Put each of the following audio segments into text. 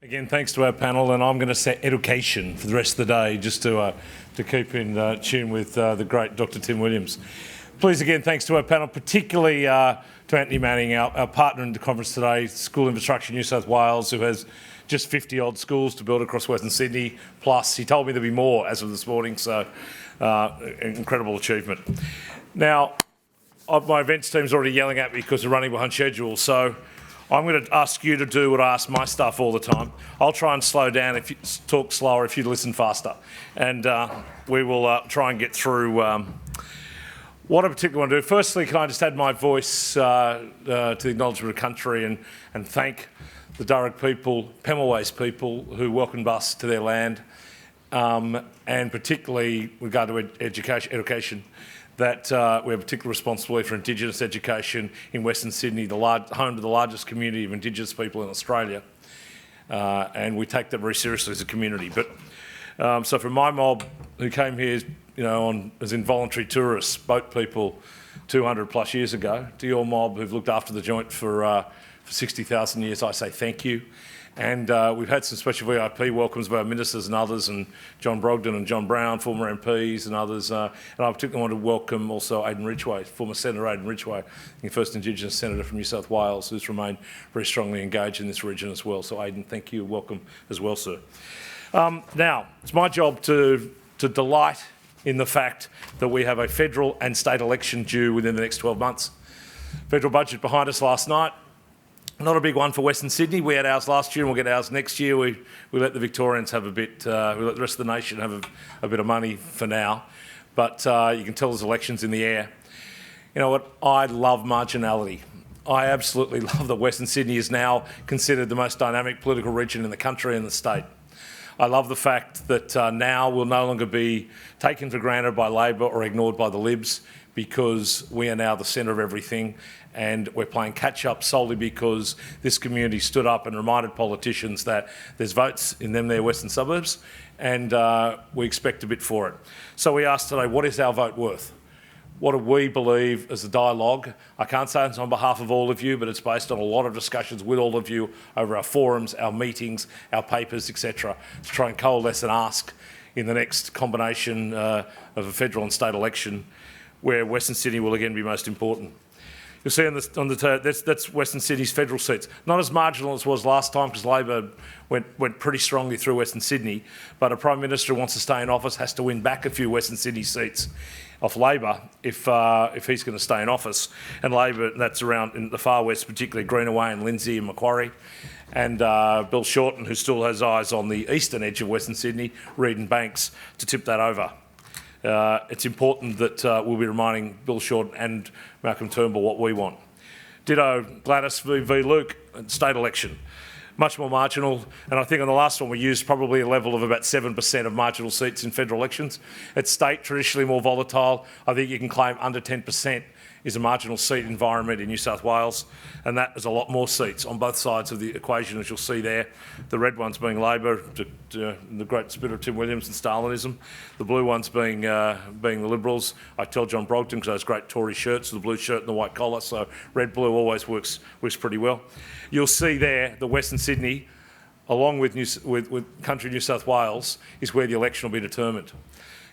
Again, thanks to our panel, and I'm going to say education for the rest of the day, just to keep in tune with the great Dr. Tim Williams. Please, again, thanks to our panel, particularly to Anthony Manning, our partner in the conference today, School Infrastructure New South Wales, who has just 50-odd schools to build across Western Sydney. Plus, he told me there'd be more as of this morning, so incredible achievement. Now, my events team's already yelling at me because we're running behind schedule, so I'm going to ask you to do what I ask my staff all the time. I'll try and slow down if you talk slower, if you listen faster. And we will try and get through what I particularly want to do. Firstly, can I just add my voice to the acknowledgement of country and thank the Darug people, Pemulwuy's people, who welcomed us to their land, and particularly with regard to education, that we have particular responsibility for Indigenous education in Western Sydney, home to the largest community of Indigenous people in Australia, and we take that very seriously as a community. But so from my mob who came here, as involuntary tourists, boat people, 200 plus years ago, to your mob who've looked after the joint for 60,000 years, I say thank you. And we've had some special VIP welcomes by our ministers and others, and John Brogden and John Brown, former MPs and others. And I particularly want to welcome also Aden Ridgeway, former Senator Aden Ridgeway, the first Indigenous Senator from New South Wales, who's remained very strongly engaged in this region as well. So Aden, thank you, welcome as well, sir. Now, it's my job to delight in the fact that we have a federal and state election due within the next 12 months. Federal budget behind us last night. Not a big one for Western Sydney. We had ours last year and we'll get ours next year. We let the Victorians have a bit, we let the rest of the nation have a bit of money for now. But you can tell there's elections in the air. You know what? I love marginality. I absolutely love that Western Sydney is now considered the most dynamic political region in the country and the state. I love the fact that now we'll no longer be taken for granted by Labor or ignored by the Libs, because we are now the centre of everything, and we're playing catch-up solely because this community stood up and reminded politicians that there's votes in them, their western suburbs, and we expect a bit for it. So we asked today, what is our vote worth? What do we believe as a dialogue? I can't say it's on behalf of all of you, but it's based on a lot of discussions with all of you over our forums, our meetings, our papers, etc., to try and coalesce and ask in the next combination of a federal and state election, where Western Sydney will again be most important. You'll see that's Western Sydney's federal seats. Not as marginal as was last time, because Labor went pretty strongly through Western Sydney, but a Prime Minister who wants to stay in office has to win back a few Western Sydney seats off Labor if he's going to stay in office. And Labor, that's around in the far west, particularly Greenaway and Lindsay and Macquarie. And Bill Shorten, who still has eyes on the eastern edge of Western Sydney, Reed and Banks, to tip that over. It's important that we'll be reminding Bill Shorten and Malcolm Turnbull what we want. Ditto Gladys v Luke, state election. Much more marginal, and I think on the last one we used probably a level of about 7% of marginal seats in federal elections. At state, traditionally more volatile. I think you can claim under 10% is a marginal seat environment in New South Wales, and that is a lot more seats on both sides of the equation, as you'll see there. The red ones being Labor, the great spirit of Tim Williams and Stalinism. The blue ones being the Liberals. I tell John Brogden, because those great Tory shirts, the blue shirt and the white collar, so red-blue always works pretty well. You'll see there that Western Sydney, along with country New South Wales, is where the election will be determined.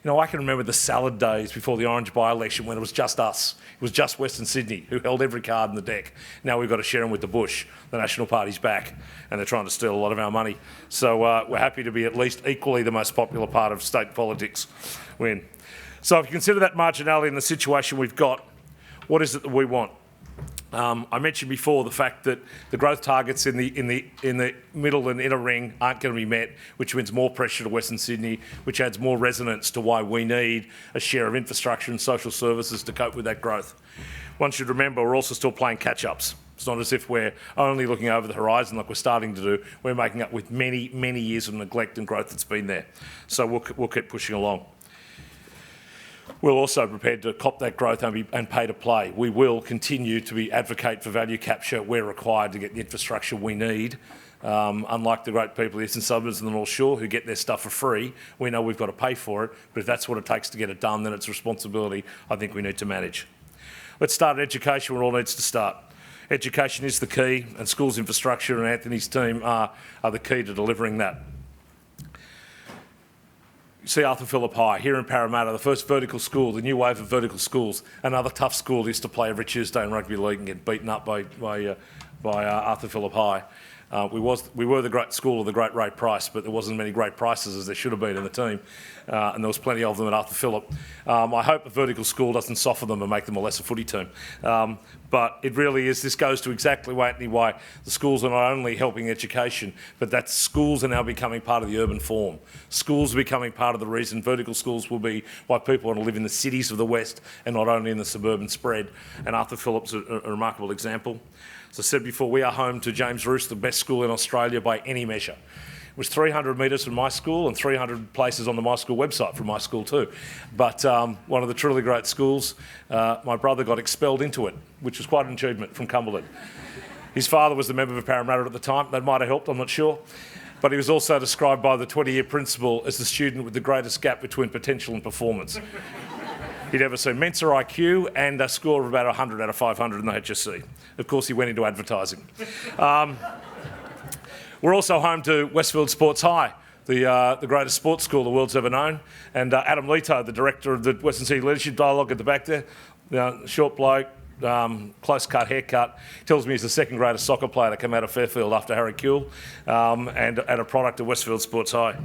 I can remember the salad days before the Orange by-election when it was just us. It was just Western Sydney who held every card in the deck. Now we've got to share them with the bush. The National Party's back and they're trying to steal a lot of our money. So we're happy to be at least equally the most popular part of state politics. Win. So if you consider that marginality in the situation we've got, what is it that we want? I mentioned before the fact that the growth targets in the middle and inner ring aren't going to be met, which means more pressure to Western Sydney, which adds more resonance to why we need a share of infrastructure and social services to cope with that growth. One should remember we're also still playing catch-ups. It's not as if we're only looking over the horizon like we're starting to do. We're making up with many, many years of neglect and growth that's been there. So we'll keep pushing along. We're also prepared to cop that growth and pay to play. We will continue to advocate for value capture where required to get the infrastructure we need. Unlike the great people of the eastern suburbs and the North Shore who get their stuff for free, we know we've got to pay for it, but if that's what it takes to get it done, then it's a responsibility I think we need to manage. Let's start at education where it all needs to start. Education is the key, and schools infrastructure and Anthony's team are the key to delivering that. You see Arthur Phillip High here in Parramatta, the first vertical school, the new wave of vertical schools. Another tough school used to play every Tuesday in rugby league and get beaten up by Arthur Phillip High. We were the great school of the great Ray Price, but there wasn't many great Prices as there should have been in the team, and there was plenty of them at Arthur Phillip. I hope a vertical school doesn't soften them and make them a lesser footy team. But it really is, this goes to exactly why the schools are not only helping education, but that schools are now becoming part of the urban form. Schools are becoming part of the reason vertical schools will be why people want to live in the cities of the West and not only in the suburban spread. And Arthur Phillip's a remarkable example. As I said before, we are home to James Roos, the best school in Australia by any measure. It was 300 metres from my school and 300 places on the My School website from my school too. But one of the truly great schools, my brother got expelled into it, which was quite an achievement, from Cumberland. His father was the member of Parramatta at the time. That might have helped, I'm not sure. But he was also described by the 20-year principal as the student with the greatest gap between potential and performance. He'd ever seen Mensa IQ and a score of about 100 out of 500 in the HSC. Of course, he went into advertising. We're also home to Westfield Sports High, the greatest sports school the world's ever known. And Adam Leto, the director of the Western City Leadership Dialogue at the back there, short bloke, close-cut haircut, tells me he's the second greatest soccer player to come out of Fairfield after Harry Kewell, and a product of Westfield Sports High.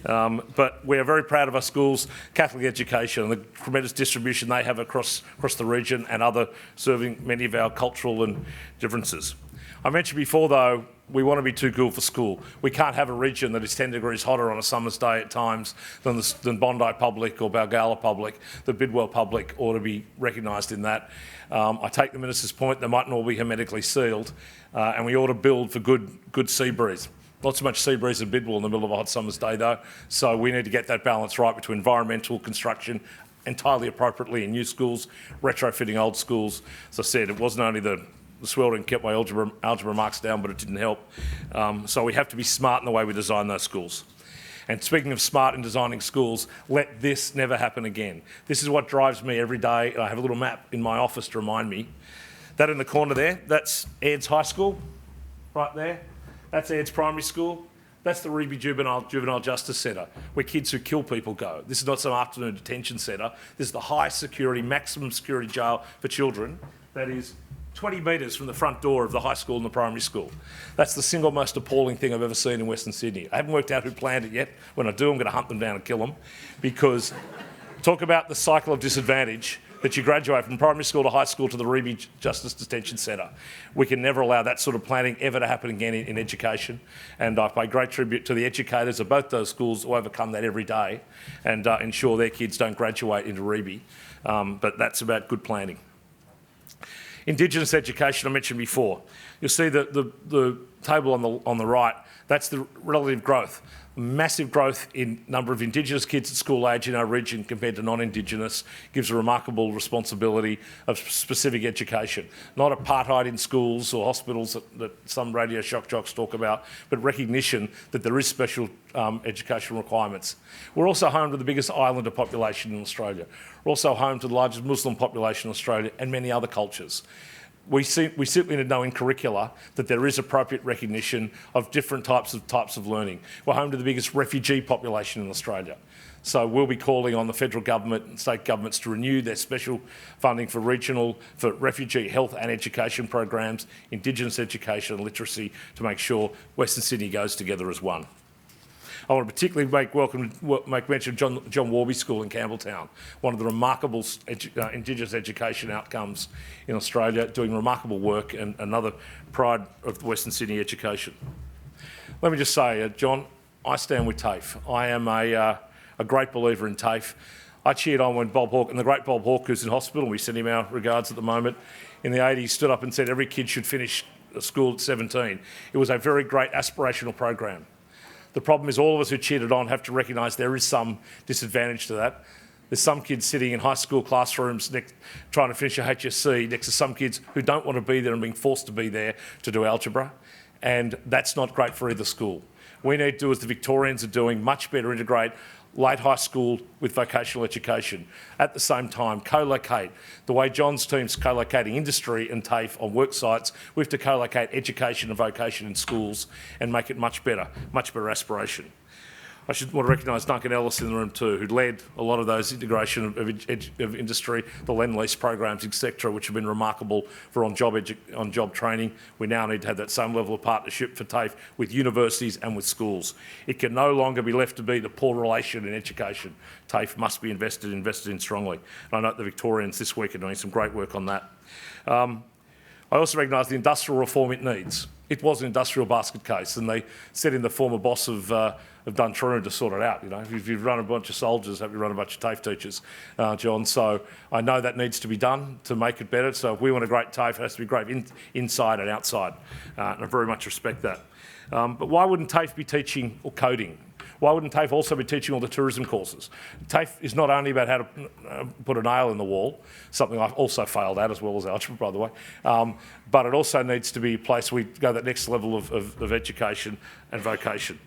But we are very proud of our schools, Catholic education, and the tremendous distribution they have across the region and other serving many of our cultural and differences. I mentioned before, though, we want to be too cool for school. We can't have a region that is 10 degrees hotter on a summer's day at times than Bondi Public or Balgala Public. The Bidwell Public ought to be recognised in that. I take the Minister's point, they mightn't all be hermetically sealed, and we ought to build for good sea breeze. Not so much sea breeze in Bidwell in the middle of a hot summer's day, though, so we need to get that balance right between environmental construction, entirely appropriately in new schools, retrofitting old schools. As I said, it wasn't only the sweltering kept my algebra marks down, but it didn't help. So we have to be smart in the way we design those schools. And speaking of smart in designing schools, let this never happen again. This is what drives me every day. I have a little map in my office to remind me. That in the corner there, that's Ed's High School, right there. That's Ed's Primary School. That's the Reby Juvenile Justice Centre, where kids who kill people go. This is not some afternoon detention centre. This is the high security, maximum security jail for children that is 20 metres from the front door of the high school and the primary school. That's the single most appalling thing I've ever seen in Western Sydney. I haven't worked out who planned it yet. When I do, I'm going to hunt them down and kill them, because talk about the cycle of disadvantage that you graduate from primary school to high school to the Reby Justice Detention Centre. We can never allow that sort of planning ever to happen again in education, and I pay great tribute to the educators of both those schools who overcome that every day and ensure their kids don't graduate into Reby. But that's about good planning. Indigenous education, I mentioned before. You'll see the table on the right, that's the relative growth. Massive growth in number of Indigenous kids at school age in our region compared to non-Indigenous gives a remarkable responsibility of specific education. Not apartheid in schools or hospitals that some radio shock jocks talk about, but recognition that there is special educational requirements. We're also home to the biggest islander population in Australia. We're also home to the largest Muslim population in Australia and many other cultures. We simply need to know in curricula that there is appropriate recognition of different types of learning. We're home to the biggest refugee population in Australia. So we'll be calling on the federal government and state governments to renew their special funding for refugee health and education programs, Indigenous education and literacy, to make sure Western Sydney goes together as one. I want to particularly make mention of John Warby School in Campbelltown, one of the remarkable Indigenous education outcomes in Australia, doing remarkable work and another pride of Western Sydney education. Let me just say, John, I stand with TAFE. I am a great believer in TAFE. I cheered on when Bob Hawke, and the great Bob Hawke, who's in hospital, we send him our regards at the moment, in the 80s stood up and said every kid should finish school at 17. It was a very great aspirational program. The problem is all of us who cheered it on have to recognise there is some disadvantage to that. There's some kids sitting in high school classrooms trying to finish a HSC next to some kids who don't want to be there and being forced to be there to do algebra, and that's not great for either school. We need to do as the Victorians are doing, much better integrate late high school with vocational education. At the same time, co-locate. The way John's team's co-locating industry and TAFE on work sites, we have to co-locate education and vocation in schools and make it much better aspiration. I should want to recognise Duncan Ellis in the room too, who led a lot of those integration of industry, the Lend-Lease programs, etc., which have been remarkable for on-job training. We now need to have that same level of partnership for TAFE with universities and with schools. It can no longer be left to be the poor relation in education. TAFE must be invested in strongly. And I know the Victorians this week are doing some great work on that. I also recognise the industrial reform it needs. It was an industrial basket case, and they said in the former boss of Duntroon to sort it out. You know, if you've run a bunch of soldiers, have you run a bunch of TAFE teachers, John? So I know that needs to be done to make it better. So if we want a great TAFE, it has to be great inside and outside, and I very much respect that. But why wouldn't TAFE be teaching or coding? Why wouldn't TAFE also be teaching all the tourism courses? TAFE is not only about how to put a nail in the wall, something I've also failed at as well as algebra, by the way, but it also needs to be a place where we go that next level of education and vocation.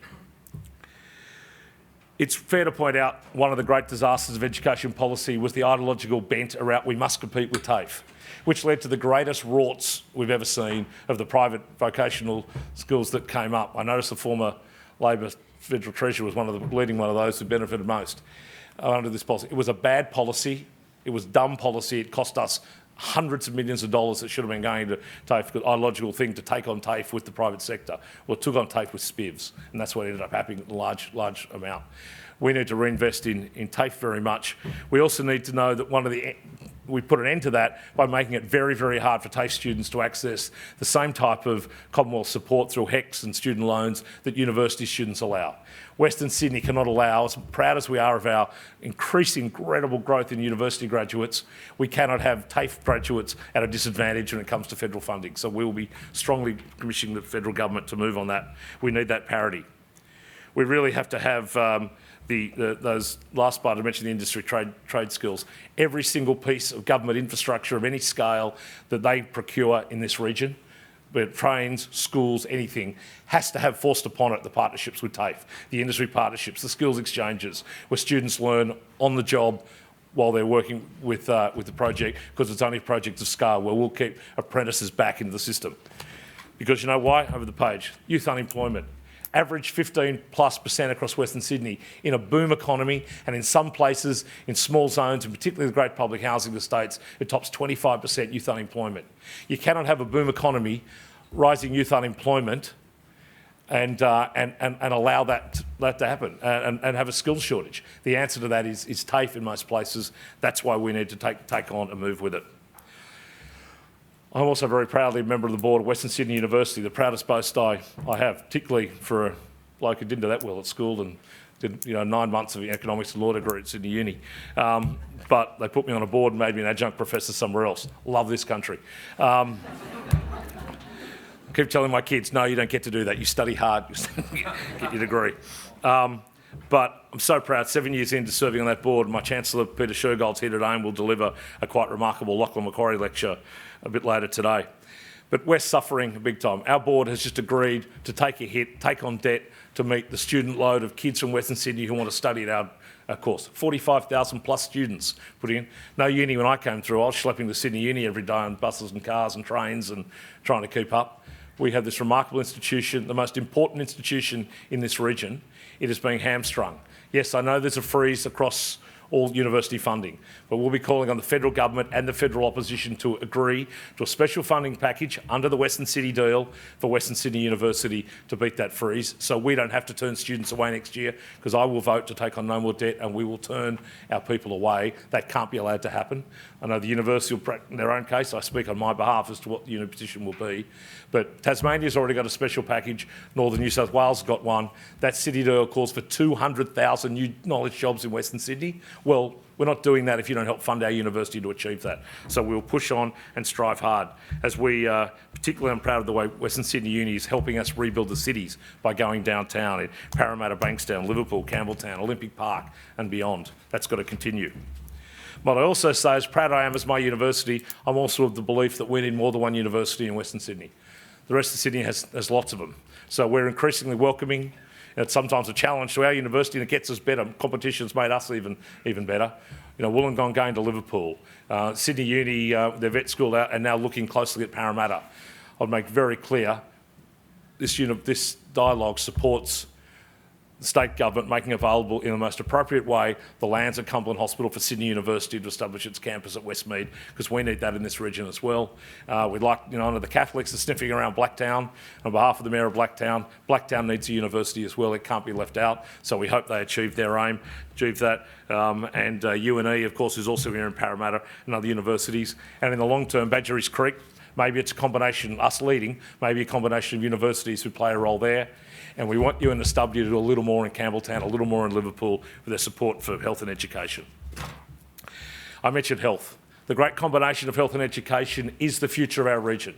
It's fair to point out one of the great disasters of education policy was the ideological bent around we must compete with TAFE, which led to the greatest rorts we've ever seen of the private vocational schools that came up. I noticed the former Labor Federal Treasurer was leading one of those who benefited most under this policy. It was a bad policy. It was dumb policy. It cost us hundreds of millions of dollars that should have been going to TAFE, the ideological thing to take on TAFE with the private sector. Well, it took on TAFE with SPIVs, and that's what ended up happening, a large amount. We need to reinvest in TAFE very much. We also need to know that we put an end to that by making it very, very hard for TAFE students to access the same type of Commonwealth support through HECS and student loans that university students allow. Western Sydney cannot allow, as proud as we are of our incredible growth in university graduates, we cannot have TAFE graduates at a disadvantage when it comes to federal funding. So we will be strongly commissioning the federal government to move on that. We need that parity. We really have to have those last part I mentioned, the industry trade skills. Every single piece of government infrastructure of any scale that they procure in this region, be it trains, schools, anything, has to have forced upon it the partnerships with TAFE, the industry partnerships, the skills exchanges, where students learn on the job while they're working with the project, because it's only a project of scale where we'll keep apprentices back into the system. Because you know why? Over the page, youth unemployment. Average 15+% across Western Sydney in a boom economy, and in some places in small zones, and particularly the great public housing estates, it tops 25% youth unemployment. You cannot have a boom economy, rising youth unemployment, and allow that to happen, and have a skills shortage. The answer to that is TAFE in most places. That's why we need to take on and move with it. I'm also very proudly a member of the board of Western Sydney University, the proudest boast I have, particularly for a bloke who didn't do that well at school and did 9 months of economics and law degree at Sydney Uni. But they put me on a board and made me an adjunct professor somewhere else. Love this country. Keep telling my kids, no, you don't get to do that. You study hard, get your degree. But I'm so proud, 7 years into serving on that board, my Chancellor, Peter Shergold's here today and will deliver a quite remarkable Lachlan Macquarie lecture a bit later today. But we're suffering big time. Our board has just agreed to take a hit, take on debt to meet the student load of kids from Western Sydney who want to study at our course. 45,000 plus students putting in. No uni when I came through, I was schlepping to Sydney Uni every day on buses and cars and trains and trying to keep up. We have this remarkable institution, the most important institution in this region. It is being hamstrung. Yes, I know there's a freeze across all university funding, but we'll be calling on the federal government and the federal opposition to agree to a special funding package under the Western Sydney deal for Western Sydney University to beat that freeze, so we don't have to turn students away next year, because I will vote to take on no more debt and we will turn our people away. That can't be allowed to happen. I know the university will in their own case, I speak on my behalf as to what the uni position will be, but Tasmania's already got a special package, Northern New South Wales got one. That city deal calls for 200,000 new knowledge jobs in Western Sydney. Well, we're not doing that if you don't help fund our university to achieve that. So we'll push on and strive hard. As we, particularly I'm proud of the way Western Sydney Uni is helping us rebuild the cities by going downtown in Parramatta, Bankstown, Liverpool, Campbelltown, Olympic Park and beyond. That's got to continue. But I also say, as proud I am as my university, I'm also of the belief that we need more than one university in Western Sydney. The rest of Sydney has lots of them. So we're increasingly welcoming It's sometimes a challenge to our university, and it gets us better. Competition's made us even better. Wollongong going to Liverpool. Sydney Uni, their vet school, are now looking closely at Parramatta. I'd make very clear this dialogue supports the state government making available in the most appropriate way the lands at Cumberland Hospital for Sydney University to establish its campus at Westmead, because we need that in this region as well. We'd like, honour the Catholics are sniffing around Blacktown. On behalf of the Mayor of Blacktown, Blacktown needs a university as well. It can't be left out. So we hope they achieve their aim, achieve that. And UNE, of course, is also here in Parramatta and other universities. And in the long term, Badgerys Creek, maybe it's a combination, us leading, maybe a combination of universities who play a role there. And we want UNSW to do a little more in Campbelltown, a little more in Liverpool with their support for health and education. I mentioned health. The great combination of health and education is the future of our region.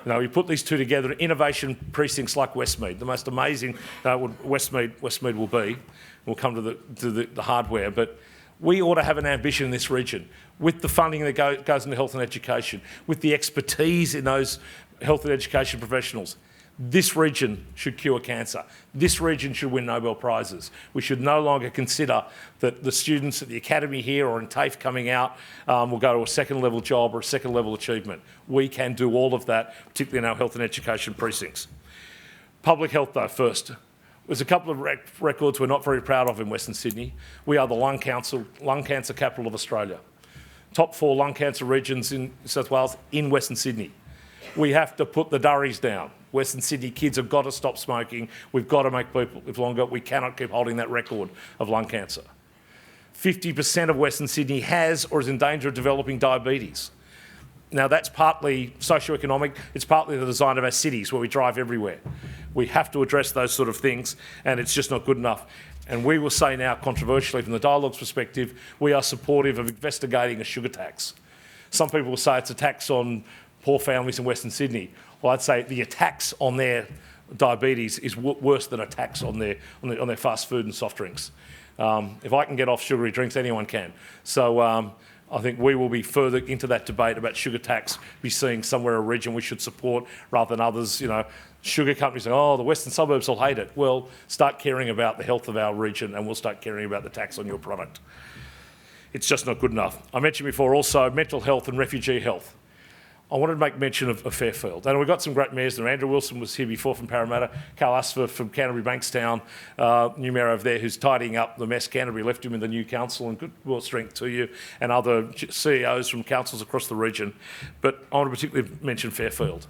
We put these two together, innovation precincts like Westmead, the most amazing Westmead will be. We'll come to the hardware, but we ought to have an ambition in this region with the funding that goes into health and education, with the expertise in those health and education professionals. This region should cure cancer. This region should win Nobel Prizes. We should no longer consider that the students at the academy here or in TAFE coming out will go to a second level job or a second level achievement. We can do all of that, particularly in our health and education precincts. Public health though, first. There's a couple of records we're not very proud of in Western Sydney. We are the lung cancer capital of Australia. Top 4 lung cancer regions in New South Wales in Western Sydney. We have to put the durries down. Western Sydney kids have got to stop smoking. We've got to make people live longer. We cannot keep holding that record of lung cancer. 50% of Western Sydney has or is in danger of developing diabetes. Now that's partly socioeconomic, it's partly the design of our cities where we drive everywhere. We have to address those sort of things, and it's just not good enough. And we will say now, controversially, from the dialogue's perspective, we are supportive of investigating a sugar tax. Some people will say it's a tax on poor families in Western Sydney. Well, I'd say the attacks on their diabetes is worse than a tax on their fast food and soft drinks. If I can get off sugary drinks, anyone can. So I think we will be further into that debate about sugar tax, be seeing somewhere a region we should support rather than others. Sugar companies say, oh, the western suburbs will hate it. Well, start caring about the health of our region and we'll start caring about the tax on your product. It's just not good enough. I mentioned before also mental health and refugee health. I wanted to make mention of Fairfield. And we've got some great mayors there. Andrew Wilson was here before from Parramatta, Carl Asfer from Canterbury Bankstown, new mayor over there who's tidying up the mess Canterbury left him in the new council, and good strength to you, and other CEOs from councils across the region. But I want to particularly mention Fairfield.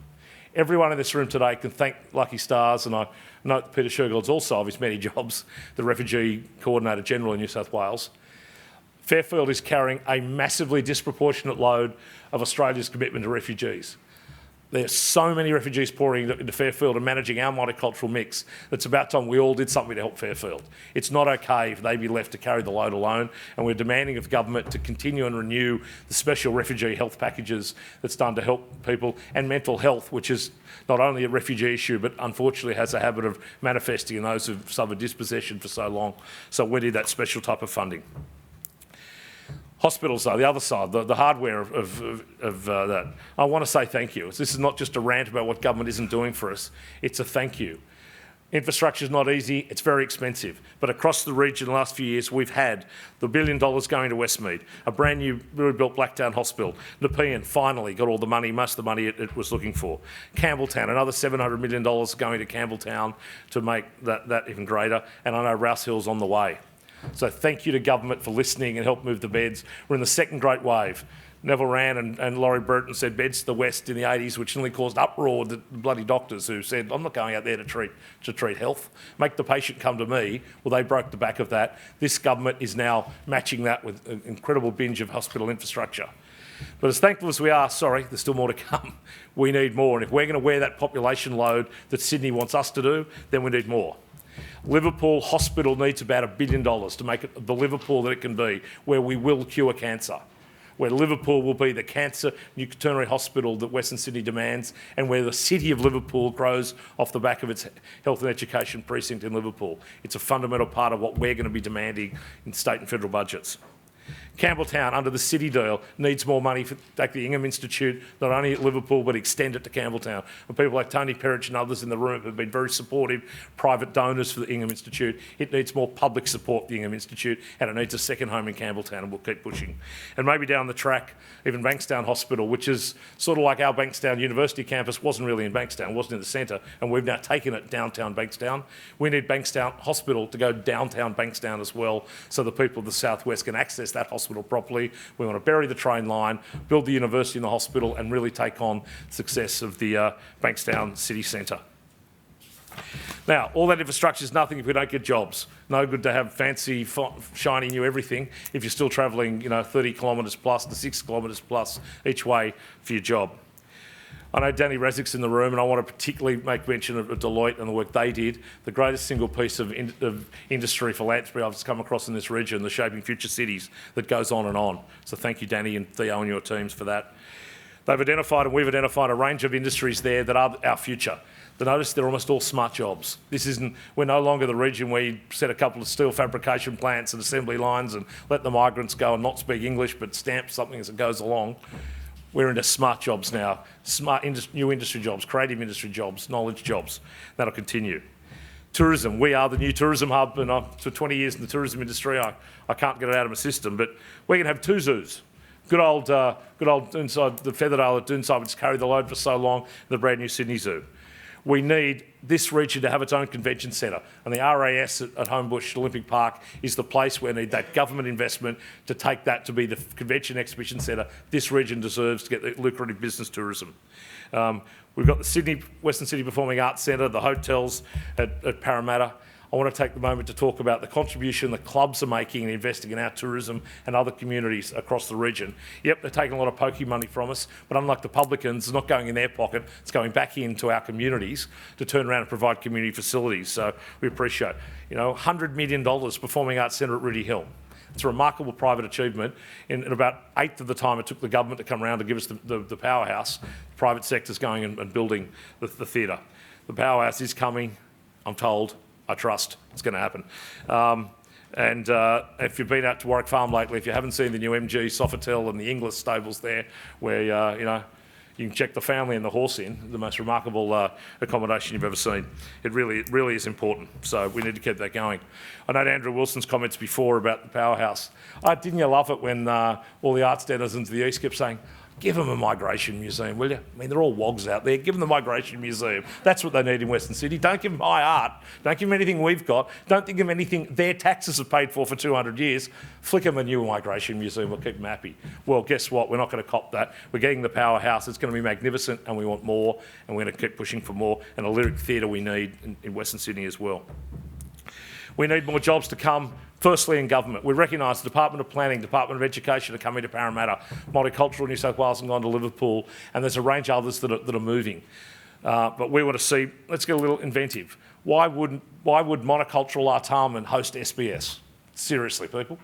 Everyone in this room today can thank Lucky Stars, and I note Peter Shergold's also of his many jobs, the Refugee Coordinator General in New South Wales. Fairfield is carrying a massively disproportionate load of Australia's commitment to refugees. There are so many refugees pouring into Fairfield and managing our multicultural mix. It's about time we all did something to help Fairfield. It's not okay if they be left to carry the load alone, and we're demanding of government to continue and renew the special refugee health packages that's done to help people, and mental health, which is not only a refugee issue, but unfortunately has a habit of manifesting in those who've suffered dispossession for so long. So we need that special type of funding. Hospitals, though, the other side, the hardware of that. I want to say thank you. This is not just a rant about what government isn't doing for us. It's a thank you. Infrastructure is not easy. It's very expensive. But across the region, the last few years, we've had the $1 billion going to Westmead, a brand new rebuilt Blacktown Hospital. Nepean finally got all the money, most of the money it was looking for. Campbelltown, another $700 million going to Campbelltown to make that even greater. And I know Rouse Hill's on the way. So thank you to government for listening and help move the beds. We're in the second great wave. Neville Wran and Laurie Burton said beds to the west in the 80s, which nearly caused uproar with the bloody doctors who said, I'm not going out there to treat health. Make the patient come to me. Well, they broke the back of that. This government is now matching that with an incredible binge of hospital infrastructure. But as thankful as we are, sorry, there's still more to come. We need more. And if we're going to wear that population load that Sydney wants us to do, then we need more. Liverpool Hospital needs about $1 billion to make it the Liverpool that it can be, where we will cure cancer, where Liverpool will be the cancer quaternary hospital that Western Sydney demands, and where the city of Liverpool grows off the back of its health and education precinct in Liverpool. It's a fundamental part of what we're going to be demanding in state and federal budgets. Campbelltown, under the city deal, needs more money for take the Ingham Institute, not only at Liverpool, but extend it to Campbelltown. And people like Tony Perrich and others in the room have been very supportive, private donors for the Ingham Institute. It needs more public support, the Ingham Institute, and it needs a second home in Campbelltown, and we'll keep pushing. And maybe down the track, even Bankstown Hospital, which is sort of like our Bankstown University campus, wasn't really in Bankstown, wasn't in the centre, and we've now taken it downtown Bankstown. We need Bankstown Hospital to go downtown Bankstown as well, so the people of the southwest can access that hospital properly. We want to bury the train line, build the university in the hospital, and really take on the success of the Bankstown city centre. Now, all that infrastructure is nothing if we don't get jobs. No good to have fancy, shiny new everything if you're still travelling, 30 kilometres plus to 6 kilometres plus each way for your job. I know Danny Razik's in the room, and I want to particularly make mention of Deloitte and the work they did. The greatest single piece of industry philanthropy I've come across in this region, the Shaping Future Cities, that goes on and on. So thank you, Danny and Theo and your teams for that. They've identified, and we've identified, a range of industries there that are our future. But notice they're almost all smart jobs. We're no longer the region where you set a couple of steel fabrication plants and assembly lines and let the migrants go and not speak English but stamp something as it goes along. We're into smart jobs now, new industry jobs, creative industry jobs, knowledge jobs. That'll continue. Tourism, we are the new tourism hub, and for 20 years in the tourism industry, I can't get it out of my system, but we're going to have 2 zoos. Good old Doonside, the Featherdale at Doonside, which has carried the load for so long, and the brand new Sydney Zoo. We need this region to have its own convention centre, and the RAS at Homebush Olympic Park is the place where we need that government investment to take that to be the convention exhibition centre. This region deserves to get the lucrative business tourism. We've got the Western Sydney Performing Arts Centre, the hotels at Parramatta. I want to take the moment to talk about the contribution the clubs are making in investing in our tourism and other communities across the region. Yep, they're taking a lot of pokey money from us, but unlike the publicans, it's not going in their pocket, it's going back into our communities to turn around and provide community facilities. So we appreciate, $100 million Performing Arts Centre at Ruddy Hill. It's a remarkable private achievement. In about 1/8 of the time it took the government to come around to give us the powerhouse, the private sector's going and building the theatre. The powerhouse is coming, I'm told. I trust it's going to happen. And if you've been out to Warwick Farm lately, if you haven't seen the new MG Sofitel and the Inglis stables there, where you can check the family and the horse in, the most remarkable accommodation you've ever seen. It really is important. So we need to keep that going. I note Andrew Wilson's comments before about the powerhouse. Didn't you love it when all the arts denizens of the East kept saying, give them a migration museum, will you? I mean, they're all wogs out there. Give them the migration museum. That's what they need in Western Sydney. Don't give them high art. Don't give them anything we've got. Don't give them anything their taxes have paid for 200 years. Flick them a new migration museum. We'll keep them happy. Well, guess what? We're not going to cop that. We're getting the powerhouse. It's going to be magnificent, and we want more, and we're going to keep pushing for more, and a lyric theatre we need in Western Sydney as well. We need more jobs to come, firstly in government. We recognise the Department of Planning, Department of Education are coming to Parramatta, Multicultural New South Wales and gone to Liverpool, and there's a range of others that are moving. But we want to see, let's get a little inventive. Why would monocultural Artarmon host SBS? Seriously, people.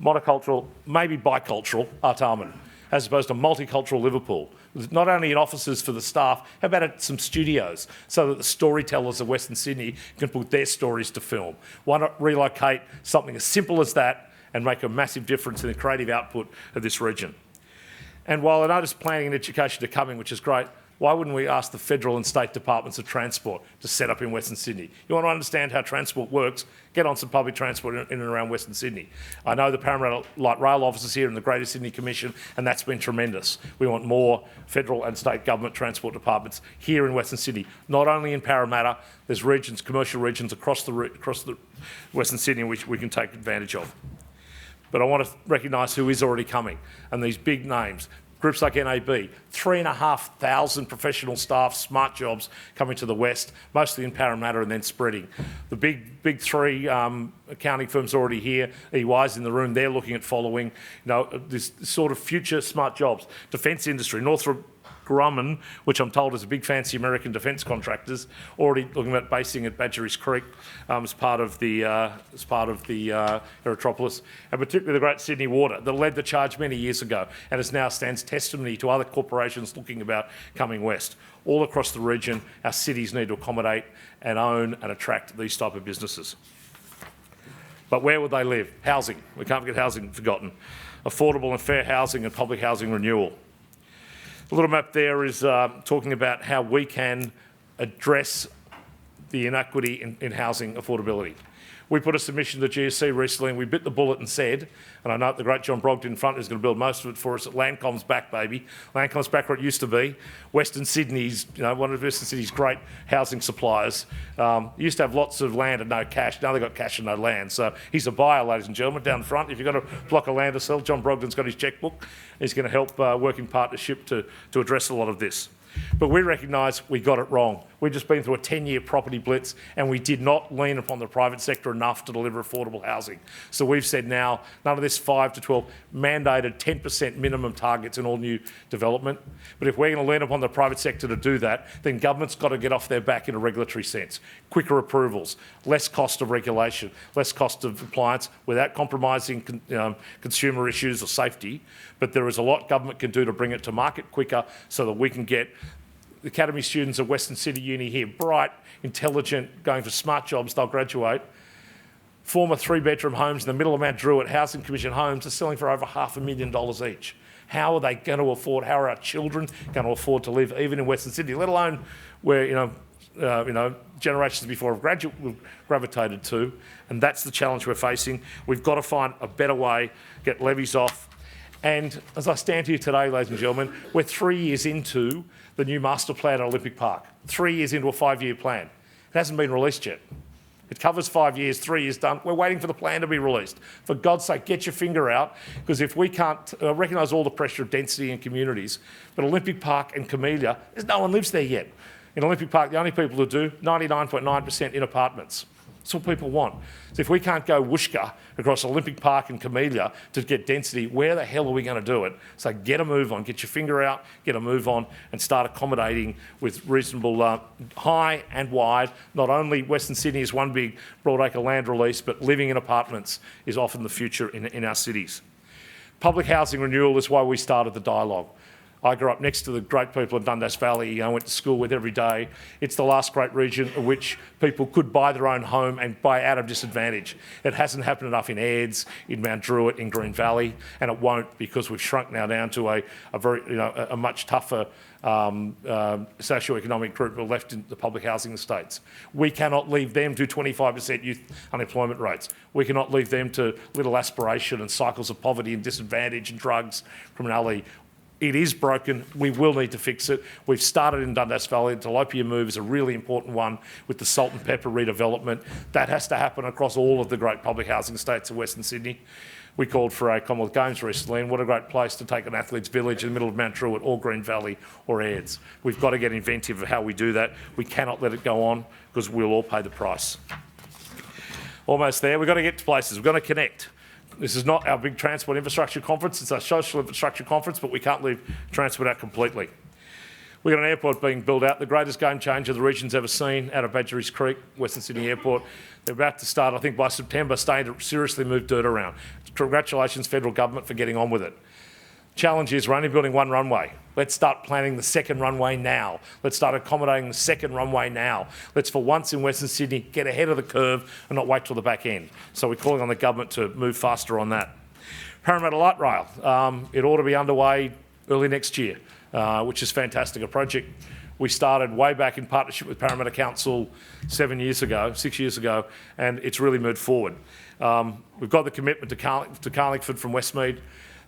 Monocultural, maybe bicultural Artarmon, as opposed to multicultural Liverpool. Not only in offices for the staff, how about some studios so that the storytellers of Western Sydney can put their stories to film? Why not relocate something as simple as that and make a massive difference in the creative output of this region? And while I notice planning and education are coming, which is great, why wouldn't we ask the federal and state departments of transport to set up in Western Sydney? You want to understand how transport works, get on some public transport in and around Western Sydney. I know the Parramatta Light Rail office is here and the Greater Sydney Commission, and that's been tremendous. We want more federal and state government transport departments here in Western Sydney, not only in Parramatta. There's regions, commercial regions across the Western Sydney which we can take advantage of. But I want to recognise who is already coming, and these big names. Groups like NAB, 3,500 professional staff, smart jobs coming to the west, mostly in Parramatta and then spreading. The big 3 accounting firms already here, EY's in the room, they're looking at following this sort of future smart jobs. Defence industry, Northrop Grumman, which I'm told is a big fancy American defence contractors, already looking at basing at Badgerys Creek as part of the Aerotropolis, and particularly the Great Sydney Water that led the charge many years ago and is now stands testimony to other corporations looking about coming west. All across the region, our cities need to accommodate and own and attract these type of businesses. But where would they live? Housing. We can't get housing forgotten. Affordable and fair housing and public housing renewal. The little map there is talking about how we can address the inequity in housing affordability. We put a submission to the GSC recently and we bit the bullet and said, and I know the great John Brogden in front is going to build most of it for us, that Landcom's back, baby. Landcom's back where it used to be. Western Sydney's, one of Western Sydney's great housing suppliers. Used to have lots of land and no cash. Now they've got cash and no land. So he's a buyer, ladies and gentlemen, down the front. If you've got a block of land to sell, John Brogden's got his chequebook. He's going to help work in partnership to address a lot of this. But we recognise we got it wrong. We've just been through a 10-year property blitz and we did not lean upon the private sector enough to deliver affordable housing. So we've said now, none of this 5 to 12, mandated 10% minimum targets in all new development. But if we're going to lean upon the private sector to do that, then government's got to get off their back in a regulatory sense. Quicker approvals, less cost of regulation, less cost of compliance without compromising consumer issues or safety. But there is a lot government can do to bring it to market quicker so that we can get the academy students at Western City Uni here, bright, intelligent, going for smart jobs, they'll graduate. Former 3-bedroom homes in the middle of Mount Druitt, Housing Commission homes, are selling for over $500,000 each. How are they going to afford, how are our children going to afford to live even in Western Sydney, let alone where, generations before have gravitated to, and that's the challenge we're facing. We've got to find a better way, get levies off. And as I stand here today, ladies and gentlemen, we're 3 years into the new master plan at Olympic Park, 3 years into a 5-year plan. It hasn't been released yet. It covers 5 years, 3 years done. We're waiting for the plan to be released. For God's sake, get your finger out, because if we can't recognise all the pressure of density in communities, but Olympic Park and Camellia, no one lives there yet. In Olympic Park, the only people who do, 99.9% in apartments. That's what people want. So if we can't go whooshka across Olympic Park and Camellia to get density, where the hell are we going to do it? So get a move on, get your finger out, get a move on and start accommodating with reasonable high and wide. Not only Western Sydney is one big broadacre land release, but living in apartments is often the future in our cities. Public housing renewal is why we started the dialogue. I grew up next to the great people in Dundas Valley I went to school with every day. It's the last great region in which people could buy their own home and buy out of disadvantage. It hasn't happened enough in Ayers, in Mount Druitt, in Green Valley, and it won't, because we've shrunk now down to a much tougher socio-economic group left in the public housing estates. We cannot leave them to 25% youth unemployment rates. We cannot leave them to little aspiration and cycles of poverty and disadvantage and drugs, criminality. It is broken. We will need to fix it. We've started in Dundas Valley. The Tilapia move is a really important one with the Salt and Pepper redevelopment. That has to happen across all of the great public housing estates of Western Sydney. We called for a Commonwealth Games recently, and what a great place to take an athlete's village in the middle of Mount Druitt or Green Valley or Ayers. We've got to get inventive of how we do that. We cannot let it go on, because we'll all pay the price. Almost there. We've got to get to places. We've got to connect. This is not our big transport infrastructure conference, it's our social infrastructure conference, but we can't leave transport out completely. We've got an airport being built out, the greatest game changer the region's ever seen, out of Badgerys Creek, Western Sydney Airport. They're about to start, I think by September, starting to seriously move dirt around. Congratulations, federal government, for getting on with it. Challenge is we're only building one runway. Let's start planning the second runway now. Let's start accommodating the second runway now. Let's, for once in Western Sydney, get ahead of the curve and not wait till the back end. So we're calling on the government to move faster on that. Parramatta Light Rail, it ought to be underway early next year, which is fantastic. A project we started way back in partnership with Parramatta Council 6 years ago, and it's really moved forward. We've got the commitment to Carlingford from Westmead.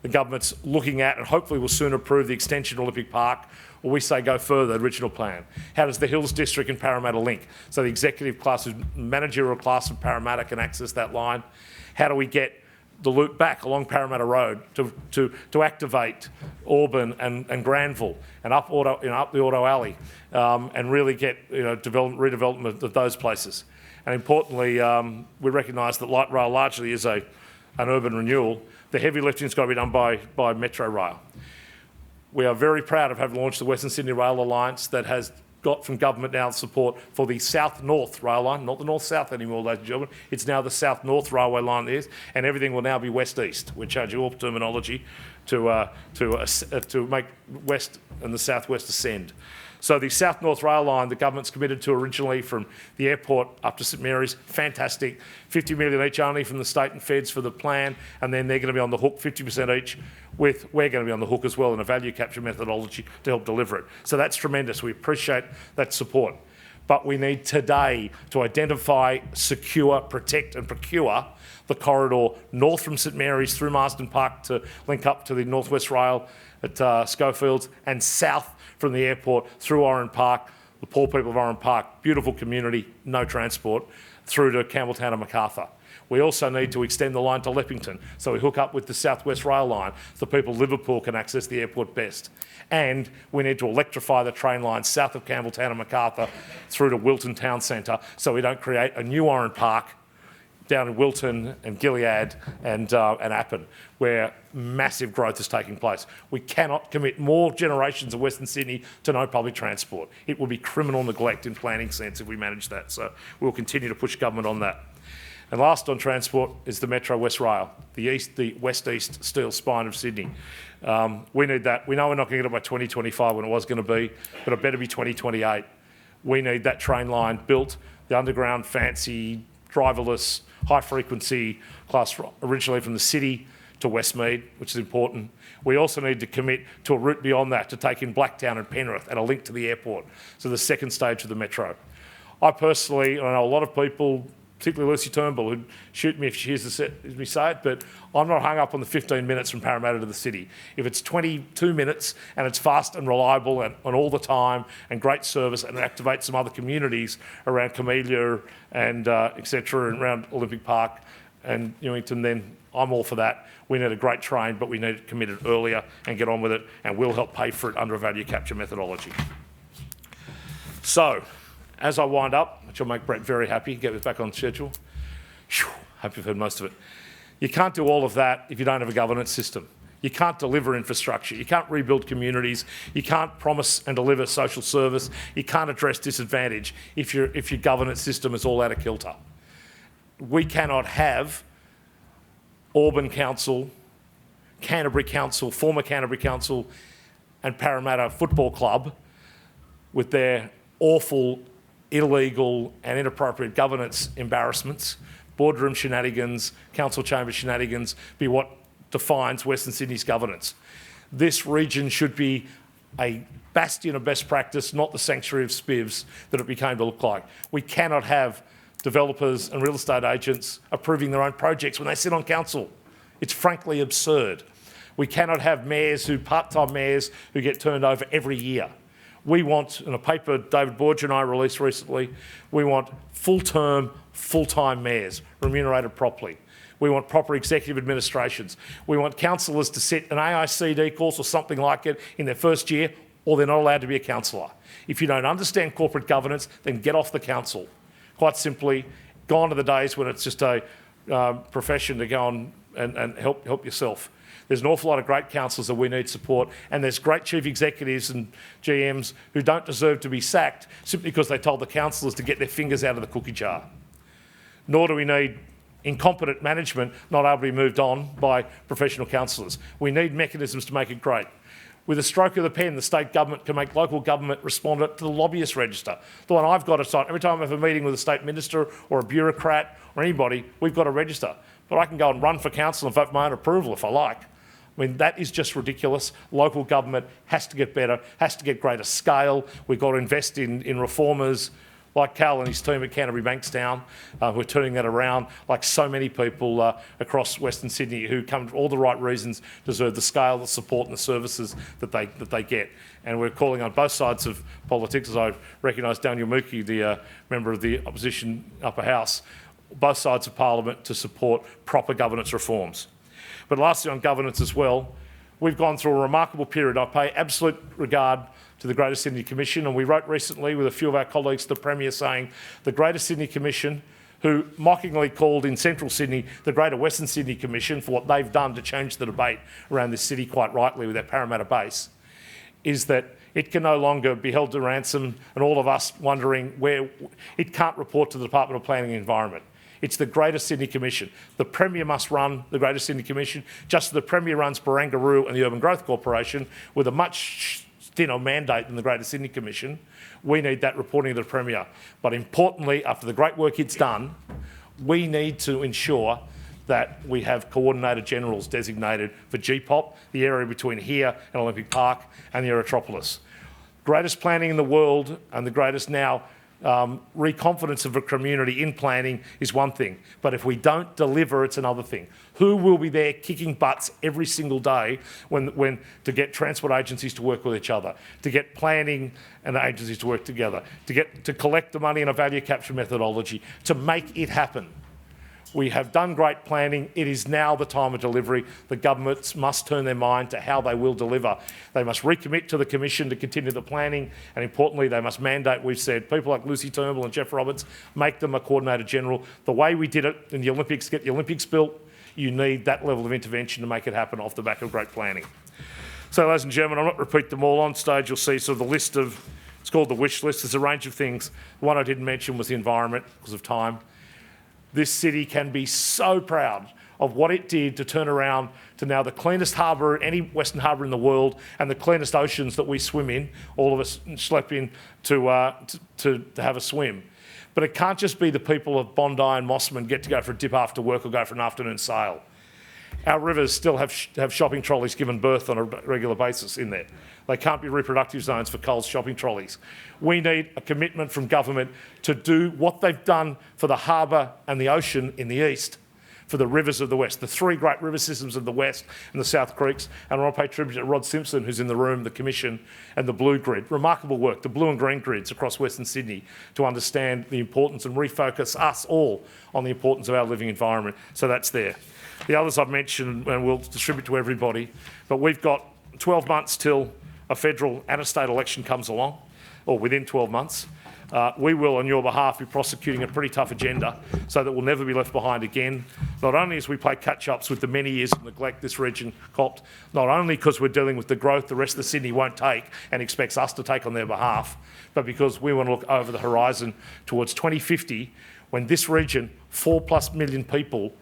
The government's looking at, and hopefully will soon approve, the extension of Olympic Park, or we say go further, the original plan. How does the Hills District and Parramatta link? So the executive class, the managerial class of Parramatta can access that line. How do we get the loop back along Parramatta Road to activate Auburn and Granville and up the Auto Alley and really get redevelopment of those places? And importantly, we recognise that light rail largely is an urban renewal. The heavy lifting's got to be done by Metro Rail. We are very proud of having launched the Western Sydney Rail Alliance that has got from government now support for the South-North rail line, not the North-South anymore, ladies and gentlemen. It's now the South-North railway line there, and everything will now be West-East. We're changing all terminology to make West and the South-West ascend. So the South-North rail line the government's committed to originally from the airport up to St Mary's, fantastic. 50 million each only from the state and feds for the plan, and then they're going to be on the hook 50% each. We're going to be on the hook as well in a value capture methodology to help deliver it. So that's tremendous. We appreciate that support. But we need today to identify, secure, protect and procure the corridor north from St Mary's through Marsden Park to link up to the North West Rail at Schofields, and south from the airport through Oran Park, the poor people of Oran Park, beautiful community, no transport, through to Campbelltown and Macarthur. We also need to extend the line to Leppington, so we hook up with the South West Rail line so people of Liverpool can access the airport best. And we need to electrify the train line south of Campbelltown and Macarthur through to Wilton Town Centre so we don't create a new Oran Park down in Wilton and Gilead and Appin, where massive growth is taking place. We cannot commit more generations of Western Sydney to no public transport. It will be criminal neglect in planning sense if we manage that. So we'll continue to push government on that. And last on transport is the Metro West Rail, the west-east steel spine of Sydney. We need that. We know we're not going to get it by 2025 when it was going to be, but it better be 2028. We need that train line built, the underground, fancy, driverless, high-frequency class originally from the city to Westmead, which is important. We also need to commit to a route beyond that to take in Blacktown and Penrith and a link to the airport, so the second stage of the Metro. I personally, I know a lot of people, particularly Lucy Turnbull, who'd shoot me if she hears me say it, but I'm not hung up on the 15 minutes from Parramatta to the city. If it's 22 minutes and it's fast and reliable and all the time and great service and it activates some other communities around Camellia and etc. and around Olympic Park and Newington, then I'm all for that. We need a great train, but we need it committed earlier and get on with it, and we'll help pay for it under a value capture methodology. So, as I wind up, which will make Brett very happy, get us back on schedule. Whew, hope you've heard most of it. You can't do all of that if you don't have a governance system. You can't deliver infrastructure. You can't rebuild communities. You can't promise and deliver social service. You can't address disadvantage if your governance system is all out of kilter. We cannot have Auburn Council, Canterbury Council, former Canterbury Council, and Parramatta Football Club with their awful, illegal and inappropriate governance embarrassments, boardroom shenanigans, council chamber shenanigans, be what defines Western Sydney's governance. This region should be a bastion of best practice, not the sanctuary of spivs that it became to look like. We cannot have developers and real estate agents approving their own projects when they sit on council. It's frankly absurd. We cannot have part-time mayors who get turned over every year. We want, in a paper David Borge and I released recently, we want full-term, full-time mayors, remunerated properly. We want proper executive administrations. We want councillors to sit an AICD course or something like it in their first year, or they're not allowed to be a councillor. If you don't understand corporate governance, then get off the council. Quite simply, gone are the days when it's just a profession to go on and help yourself. There's an awful lot of great councillors that we need support, and there's great chief executives and GMs who don't deserve to be sacked simply because they told the councillors to get their fingers out of the cookie jar. Nor do we need incompetent management not able to be moved on by professional councillors. We need mechanisms to make it great. With a stroke of the pen, the state government can make local government respond to the lobbyist register. The one I've got to sign. Every time I have a meeting with a state minister or a bureaucrat or anybody, we've got to register. But I can go and run for council and vote for my own approval if I like. I mean, that is just ridiculous. Local government has to get better, has to get greater scale. We've got to invest in reformers like Cal and his team at Canterbury Bankstown, who are turning that around, like so many people across Western Sydney who come for all the right reasons, deserve the scale, the support and the services that they get. And we're calling on both sides of politics, as I recognise Daniel Mookie, the member of the opposition upper house, both sides of Parliament to support proper governance reforms. But lastly, on governance as well, we've gone through a remarkable period. I pay absolute regard to the Greater Sydney Commission, and we wrote recently with a few of our colleagues to the Premier saying the Greater Sydney Commission, who mockingly called in Central Sydney the Greater Western Sydney Commission for what they've done to change the debate around this city quite rightly with their Parramatta base, is that it can no longer be held to ransom and all of us wondering where it can't report to the Department of Planning and Environment. It's the Greater Sydney Commission. The Premier must run the Greater Sydney Commission, just as the Premier runs Barangaroo and the Urban Growth Corporation with a much thinner mandate than the Greater Sydney Commission. We need that reporting to the Premier. But importantly, after the great work it's done, we need to ensure that we have coordinator generals designated for GPOP, the area between here and Olympic Park and the Aerotropolis. Greatest planning in the world and the greatest now reconfidence of a community in planning is one thing, but if we don't deliver, it's another thing. Who will be there kicking butts every single day when to get transport agencies to work with each other, to get planning and agencies to work together, to collect the money in a value capture methodology, to make it happen? We have done great planning. It is now the time of delivery. The governments must turn their mind to how they will deliver. They must recommit to the Commission to continue the planning, and importantly, they must mandate, we've said, people like Lucy Turnbull and Jeff Roberts, make them a Coordinator General. The way we did it in the Olympics, get the Olympics built, you need that level of intervention to make it happen off the back of great planning. So, ladies and gentlemen, I'll not repeat them all. On stage, you'll see sort of the list of, it's called the wish list. There's a range of things. The one I didn't mention was the environment because of time. This city can be so proud of what it did to turn around to now the cleanest harbour, any Western harbour in the world, and the cleanest oceans that we swim in. All of us schlep in to have a swim. But it can't just be the people of Bondi and Mosman get to go for a dip after work or go for an afternoon sail. Our rivers still have shopping trolleys given birth on a regular basis in there. They can't be reproductive zones for Coles shopping trolleys. We need a commitment from government to do what they've done for the harbour and the ocean in the east, for the rivers of the west, the three great river systems of the west and the South Creeks. And I want to pay tribute to Rod Simpson, who's in the room, the Commission, and the Blue Grid. Remarkable work, the blue and green grids across Western Sydney, to understand the importance and refocus us all on the importance of our living environment. So that's there. The others I've mentioned and we'll distribute to everybody, but we've got 12 months till a federal and a state election comes along, or within 12 months. We will, on your behalf, be prosecuting a pretty tough agenda so that we'll never be left behind again. Not only as we play catch-ups with the many years of neglect this region copped, not only because we're dealing with the growth the rest of the city won't take and expects us to take on their behalf, but because we want to look over the horizon towards 2050, when this region, 4+ million people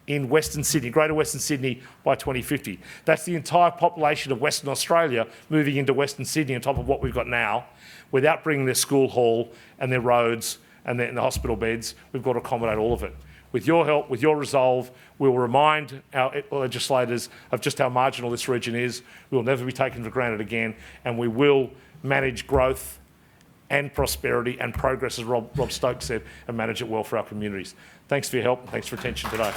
in Western Sydney, Greater Western Sydney by 2050. That's the entire population of Western Australia moving into Western Sydney on top of what we've got now, without bringing their school hall and their roads and the hospital beds. We've got to accommodate all of it. With your help, with your resolve, we'll remind our legislators of just how marginal this region is. We'll never be taken for granted again, and we will manage growth and prosperity and progress, as Rob Stokes said, and manage it well for our communities. Thanks for your help and thanks for attention today.